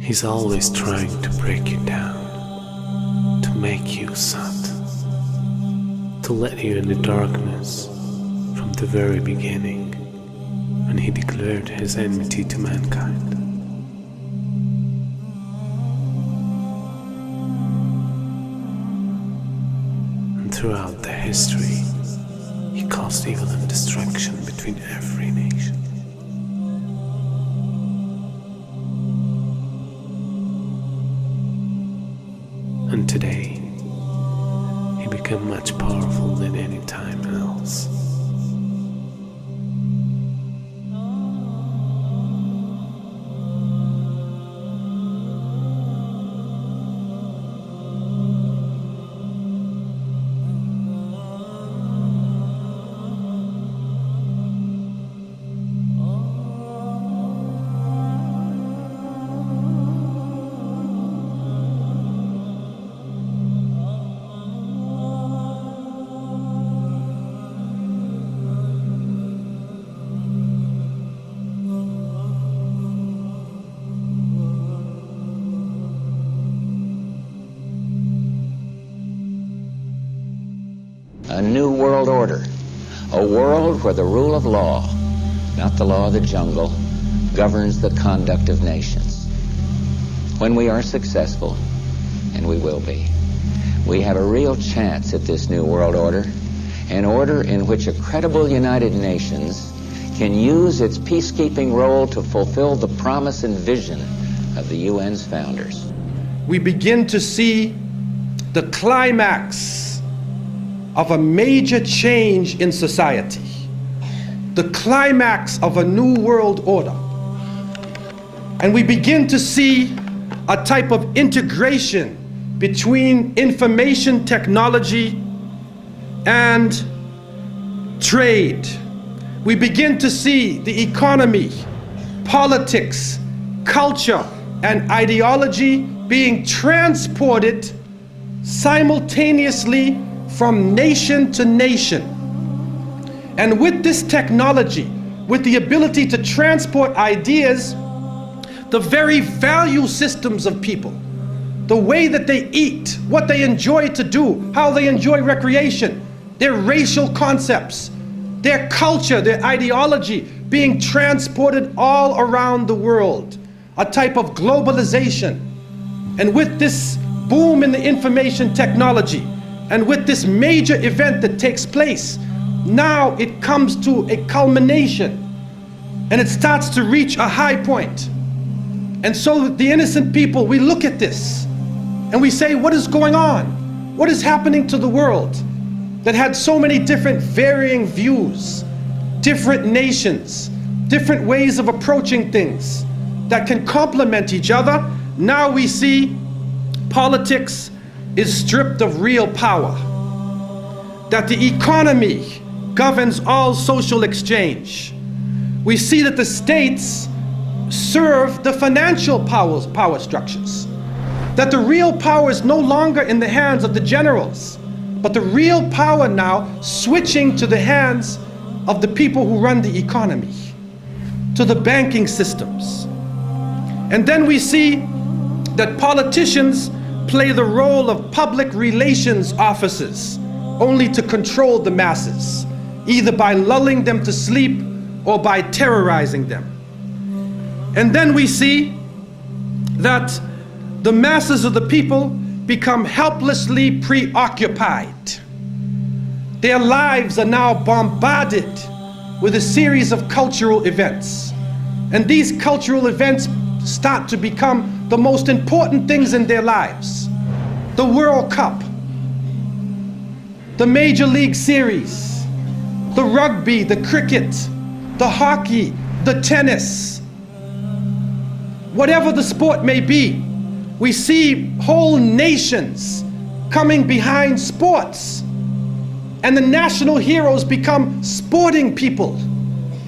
He's always trying to break you down, to make you sad, to let you in the darkness from the very beginning, when he declared his enmity to mankind. And throughout the history, he caused evil and destruction between every nation. And today, he became much powerful than any time else. A new world order, a world where the rule of law, not the law of the jungle, governs the conduct of nations. When we are successful, and we will be, we have a real chance at this new world order, an order in which a credible United Nations can use its peacekeeping role to fulfill the promise and vision of the UN's founders. We begin to see the climax of a major change in society, the climax of a new world order. And we begin to see a type of integration between information technology and trade. We begin to see the economy, politics, culture, and ideology being transported simultaneously from nation to nation. And with this technology, with the ability to transport ideas, the very value systems of people, the way that they eat, what they enjoy to do, how they enjoy recreation, their racial concepts, their culture, their ideology being transported all around the world, a type of globalization. And with this boom in the information technology, and with this major event that takes place, now it comes to a culmination and it starts to reach a high point. And so the innocent people, we look at this and we say, what is going on? What is happening to the world that had so many different varying views, different nations, different ways of approaching things that can complement each other? Now we see politics is stripped of real power, that the economy governs all social exchange. We see that the states serve the financial power structures, that the real power is no longer in the hands of the generals, but the real power now switching to the hands of the people who run the economy, to the banking systems. And then we see that politicians play the role of public relations officers, only to control the masses, either by lulling them to sleep or by terrorizing them. And then we see that the masses of the people become helplessly preoccupied. Their lives are now bombarded with a series of cultural events. And these cultural events start to become the most important things in their lives. The World Cup, the Major League Series, the rugby, the cricket, the hockey, the tennis. Whatever the sport may be, we see whole nations coming behind sports. And the national heroes become sporting people.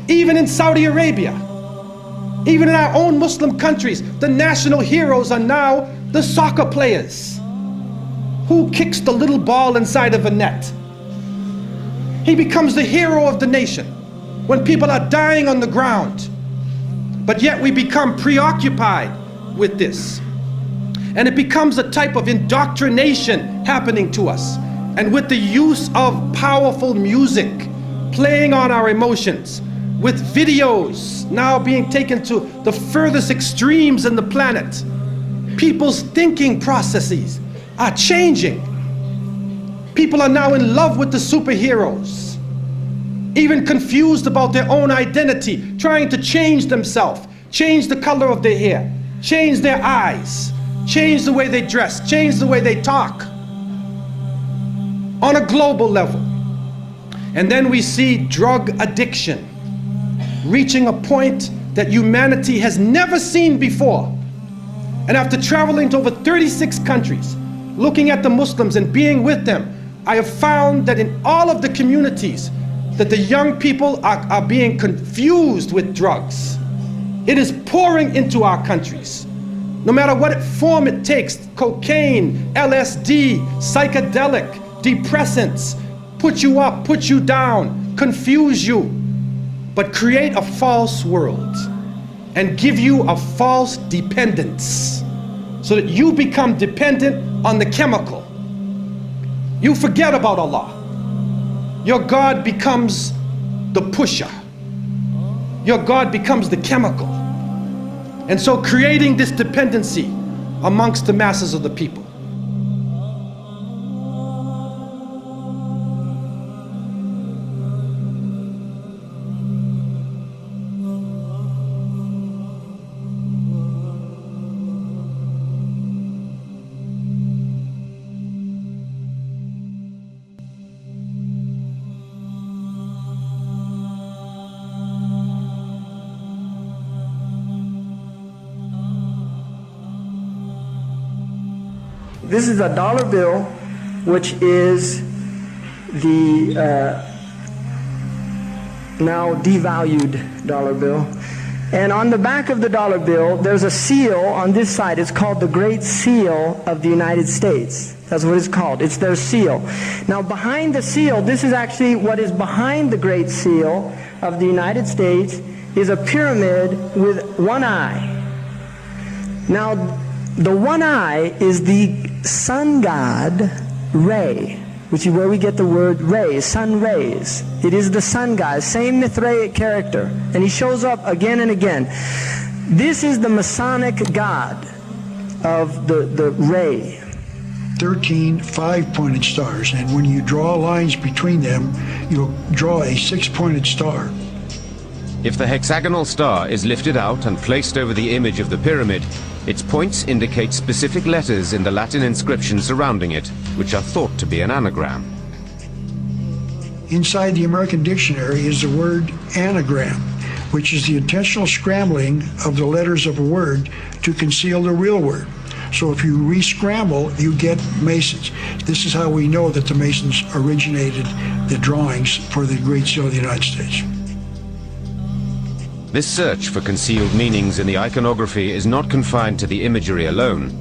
Even in Saudi Arabia, even in our own Muslim countries, the national heroes are now the soccer players. Who kicks the little ball inside of a net? He becomes the hero of the nation when people are dying on the ground. But yet we become preoccupied with this. And it becomes a type of indoctrination happening to us. And with the use of powerful music playing on our emotions, with videos now being taken to the furthest extremes in the planet, people's thinking processes are changing. People are now in love with the superheroes, even confused about their own identity, trying to change themselves, change the color of their hair, change their eyes, change the way they dress, change the way they talk on a global level. And then we see drug addiction reaching a point that humanity has never seen before. And after traveling to over 36 countries, looking at the Muslims and being with them, I have found that in all of the communities that the young people are being confused with drugs. It is pouring into our countries. No matter what form it takes, cocaine, LSD, psychedelic, depressants, put you up, put you down, confuse you, but create a false world and give you a false dependence so that you become dependent on the chemical. You forget about Allah. Your God becomes the pusher. Your God becomes the chemical. And so creating this dependency amongst the masses of the people. This is a dollar bill, which is the now devalued dollar bill. And on the back of the dollar bill, there's a seal on this side. It's called the Great Seal of the United States. That's what it's called. It's their seal. Now behind the seal, this is actually what is behind the Great Seal of the United States, is a pyramid with one eye. Now the one eye is the sun god Re, which is where we get the word ray, sun rays. It is the sun god, same Mithraic character, and he shows up again and again. This is the Masonic god of the ray. 13 5-pointed stars, and when you draw lines between them, you'll draw a 6-pointed star. If the hexagonal star is lifted out and placed over the image of the pyramid, its points indicate specific letters in the Latin inscription surrounding it, which are thought to be an anagram. Inside the American dictionary is the word anagram, which is the intentional scrambling of the letters of a word to conceal the real word. So if you re-scramble, you get Masons. This is how we know that the Masons originated the drawings for the Great Seal of the United States. This search for concealed meanings in the iconography is not confined to the imagery alone.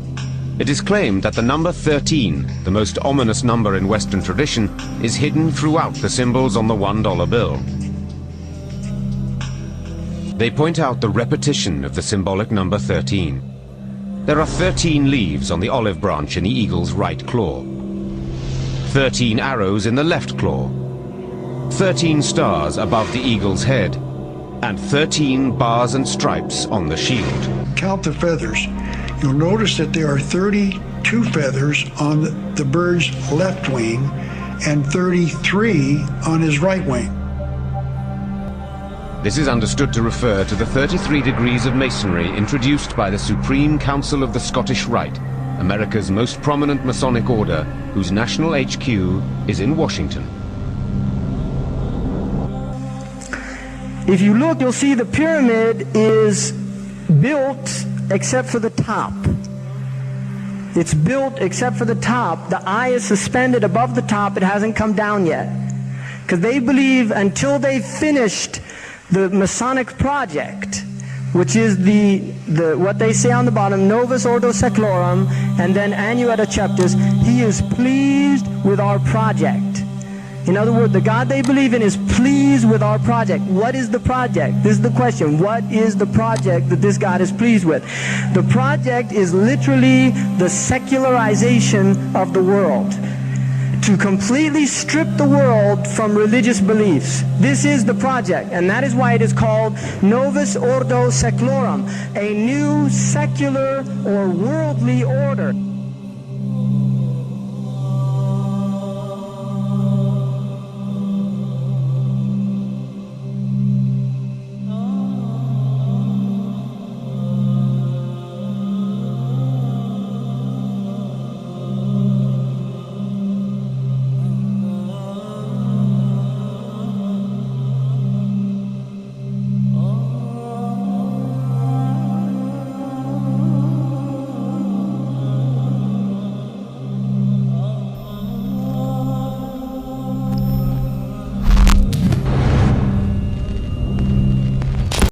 It is claimed that the number 13, the most ominous number in Western tradition, is hidden throughout the symbols on the $1 bill. They point out the repetition of the symbolic number 13. There are 13 leaves on the olive branch in the eagle's right claw, 13 arrows in the left claw, 13 stars above the eagle's head, and 13 bars and stripes on the shield. Count the feathers. You'll notice that there are 32 feathers on the bird's left wing and 33 on his right wing. This is understood to refer to the 33 degrees of Masonry introduced by the Supreme Council of the Scottish Rite, America's most prominent Masonic order, whose national HQ is in Washington. If you look, you'll see the pyramid is built except for the top. It's built except for the top. The eye is suspended above the top. It hasn't come down yet. Because they believe until they've finished the Masonic project, which is the what they say on the bottom, Novus Ordo Seclorum, and then Annueta Chapters, he is pleased with our project. In other words, the God they believe in is pleased with our project. What is the project? This is the question. What is the project that this God is pleased with? The project is literally the secularization of the world. To completely strip the world from religious beliefs. This is the project, and that is why it is called Novus Ordo Seclorum, a new secular or worldly order.